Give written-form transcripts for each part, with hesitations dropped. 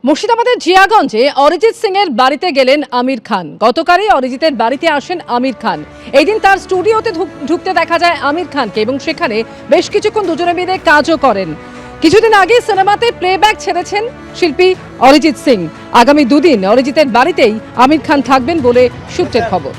মুর্শিদাবাদের জিয়াগঞ্জে অরিজিৎ সিং এর বাড়িতে গেলেন আমির খান। গতকালই অরিজিতের বাড়িতে আসেন আমির খান। এই দিন তার স্টুডিওতে ঢুকতে দেখা যায় আমির খানকে এবং সেখানে বেশ কিছুক্ষণ দুজনে মিলে কাজও করেন। কিছুদিন আগে সিনেমাতে প্লেব্যাক ছেড়েছেন শিল্পী অরিজিৎ সিং। আগামী দুদিন অরিজিতের বাড়িতেই আমির খান থাকবেন বলে সূত্রের খবর।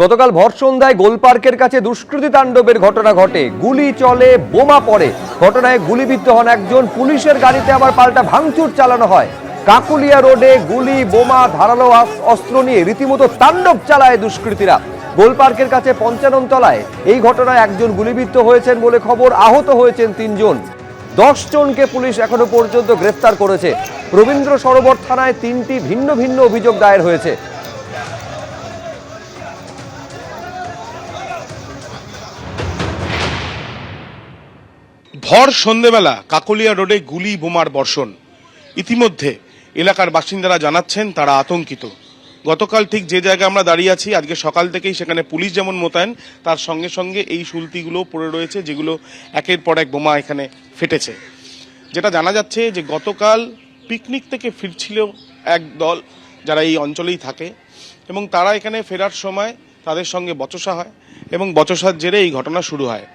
গতকাল ভর সন্ধ্যায় গোলপার্কের কাছে দুষ্কৃতী তাণ্ডবের ঘটনা ঘটে। গুলি চলে, বোমা পড়ে। ঘটনায় গুলিবিদ্ধ হন একজন। পুলিশের গাড়িতে আবার পাল্টা ভাঙচুর চালানো হয়। কাকুলিয়া রোডে গুলি, বোমা, ধারালো অস্ত্র নিয়ে রীতিমতো তাণ্ডব চালায় দুষ্কৃতীরা। গোলপার্কের কাছে ৫৫ তলায় এই ঘটনায় একজন গুলিবিদ্ধ হয়েছেন বলে খবর। আহত হয়েছেন ৩ জন। ১০ জনকে পুলিশ এখনো পর্যন্ত গ্রেফতার করেছে। রবীন্দ্র সরোবর থানায় ৩টি ভিন্ন ভিন্ন অভিযোগ দায়ের হয়েছে। ভর সন্ধেবেলা কাকলিয়া রোডে গুলি বোমার বর্ষণ। ইতিমধ্যে এলাকার বাসিন্দারা জানাচ্ছেন তারা আতঙ্কিত। গতকাল ঠিক যে জায়গায় আমরা দাঁড়িয়ে আছি, আজকে সকাল থেকেই সেখানে পুলিশ যেমন মোতায়েন, তার সঙ্গে সঙ্গে এই শুলতিগুলো পড়ে রয়েছে, যেগুলো একের পর এক বোমা এখানে ফেটেছে। যেটা জানা যাচ্ছে যে গতকাল পিকনিক থেকে ফিরছিল এক দল যারা এই অঞ্চলেই থাকে, এবং তারা এখানে ফেরার সময় তাদের সঙ্গে বচসা হয় এবং বচসার জেরে এই ঘটনা শুরু হয়।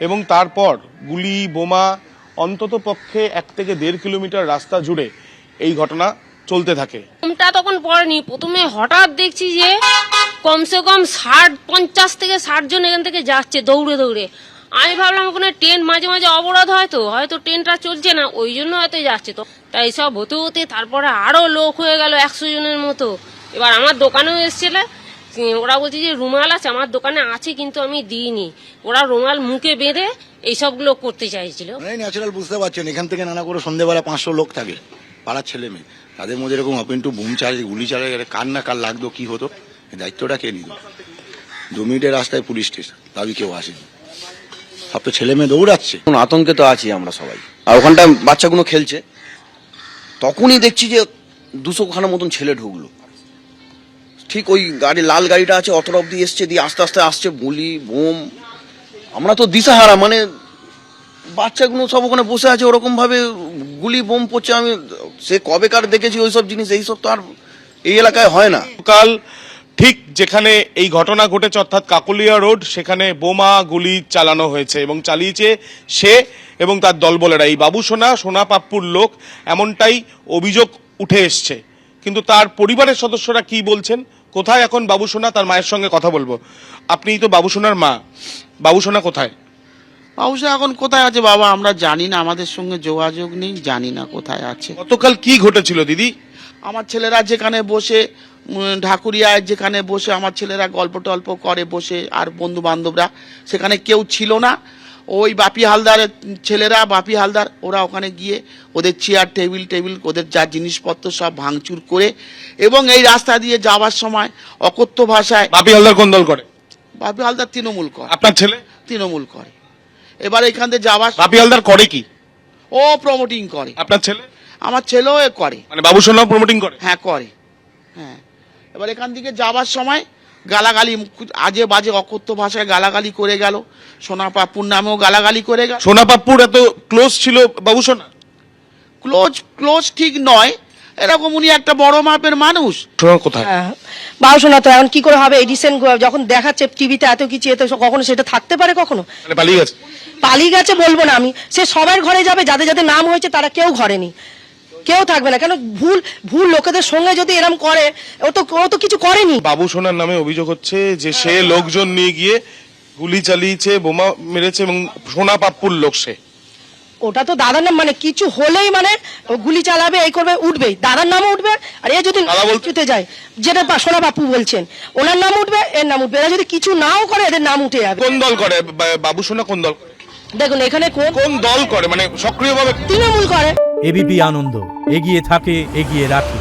এবং তারপর গুলি বোমা অন্তত পক্ষে ১ থেকে ১.৫ কিলোমিটার রাস্তা জুড়ে এই ঘটনা চলতে থাকে। তখন পড়েনি, প্রথমে হঠাৎ দেখছি যে কমসে কম ৫০ থেকে ৬০ জন এখান থেকে যাচ্ছে দৌড়ে দৌড়ে। আমি ভাবলাম ওখানে ট্রেন মাঝে মাঝে অবরোধ হয়তো ট্রেনটা চলছে না, ওই জন্য হয়তো যাচ্ছে। তো তাই সব হতে হতে তারপরে আরো লোক হয়ে গেল ১০০ জনের মতো। এবার আমার দোকানেও এসেছিল, ওরা বলছে যে রুমাল আছে, আমার দোকানে আছে কিন্তু আমি দিইনি। ওরা রুমাল মুখে বেঁধে এইসবগুলো করতে চাইছিল। ন্যাচারাল বুঝতে পারছেন, এখান থেকে নানা করে সন্ধ্যেবেলা ৫০০ লোক থাকে, পাড়ার ছেলে মেয়ে, তাদের মধ্যে এরকম ওপেন টু বুম চালিয়ে গুলি চালিয়ে কার না কার লাগতো কি হতো, দায়িত্বটা কে নিত? ২ মিনিটের রাস্তায় পুলিশ স্টেশন, দাবি কেউ আসেনি, সব তো ছেলে মেয়ে দৌড়াচ্ছে। আতঙ্কে তো আছি আমরা সবাই। আর ওখানটা বাচ্চাগুলো খেলছে, তখনই দেখছি যে ২০০ খানার মতন ছেলে ঢুকলো। ঠিক ওই গাড়ি, লাল গাড়িটা আছে, অতটা অব্দি এসছে, দিয়ে আস্তে আস্তে আসছে গুলি বোম। আমরা তো দিশাহারা, মানে বাচ্চাগুলো সব ওখানে বসে আছে, ওরকম ভাবে গুলি বোম পড়ছে। আমি সে কবেকার দেখেছি ওইসব জিনিস, এইসব তো আর এই এলাকায় হয় না। কাল ঠিক যেখানে এই ঘটনা ঘটেছে, অর্থাৎ কাকলিয়া রোড, সেখানে বোমা গুলি চালানো হয়েছে এবং চালিয়েছে সে এবং তার দলবলেরা। এই বাবু সোনা পাপ্পুর লোক, এমনটাই অভিযোগ উঠে এসছে। কিন্তু তার পরিবারের সদস্যরা কি বলছেন, কোথায় এখন বাবু সোনা, তার মায়ের সঙ্গে কথা বলবো। আপনিই তো বাবু সোনার মা, বাবু সোনা কোথায়? বাবুসা এখন কোথায় আছে বাবা আমরা জানি না, আমাদের সঙ্গে যোগাযোগ নেই, জানি না কোথায় আছে। গতকাল কি ঘটেছিল দিদি? আমার ছেলেরা যেখানে বসে, ঢাকুরিয়ায় যেখানে বসে আমার ছেলেরা গল্প টল্প করে বসে, আর বন্ধু বান্ধবরা, সেখানে কেউ ছিল না। ওই বাপি হালদারের ছেলেরা, বাপি হালদার, ওরা ওখানে গিয়ে ওদের চেয়ার টেবিল ওদের যা জিনিসপত্র সব ভাঙচুর করে, এবং এই রাস্তা দিয়ে যাওয়ার সময় অকথ্য ভাষায়। বাপি হালদার কোন দল করে? বাপি হালদার তৃণমূল করে। আপনার ছেলে? তৃণমূল করে। এবার এখান থেকে যাওয়ার, বাপি হালদার করে কি? ও প্রমোটিং করে। আপনার ছেলে? আমার ছেলেও করে, মানে বাবু সোনাও প্রমোটিং করে? হ্যাঁ করে, হ্যাঁ। এবার এখান থেকে যাওয়ার সময় গালাগালি, আজে বাজে অকথ্য ভাষায় গালাগালি করে গেল। সোনা পাপ্পুর নামেও গালাগালি করে গেল। সোনা পাপ্পুর এত ক্লোজ ছিল বাবু সোনা? ক্লোজ ঠিক নয়, এরকম উনি একটা বড় মাপের মানুষ। সোনা কোথায়? বাবুসোনা তো এখন কি করে হবে? এই রিসেন্ট যখন দেখাচ্ছে টিভিতে এত কিছু, এত কখনো সেটা থাকতে পারে? কখনো মানে পালিয়ে গেছে? পালিয়ে গেছে বলবো না আমি, সে সবার ঘরে যাবে, যাদের যাদের নাম হয়েছে তারা কেউ ঘরে নেই, কেউ থাকবে না। কেন ভুল লোকেদের সঙ্গে যদি এরম করে, ও তো কিছু করেনি। বাবু সোনার নামে অভিযোগ হচ্ছে যে সে লোকজন নিয়ে গিয়ে গুলি চালিয়েছে, বোমা মেরেছে, এবং সোনা পাপ্পুর লোক সে। ওটা তো দাদার নাম, মানে কিছু হলেই মানে গুলি চালাবে, এই করবে, উঠবেই, দাদার নামও উঠবে। আর এ যদি উঠতে যায়, যেটা সোনা বাপু বলছেন, ওনার নাম উঠবে, এর নাম উঠবে। এরা যদি কিছু নাও করে, এদের নাম উঠে যাবে। কোন দল করে বাবু সোনা? কোন দল করে? দেখুন এখানে কোন দল করে, মানে সক্রিয়ভাবে? তৃণমূল করে। এবিপি আনন্দ, এগিয়ে থাকে, এগিয়ে রাখে।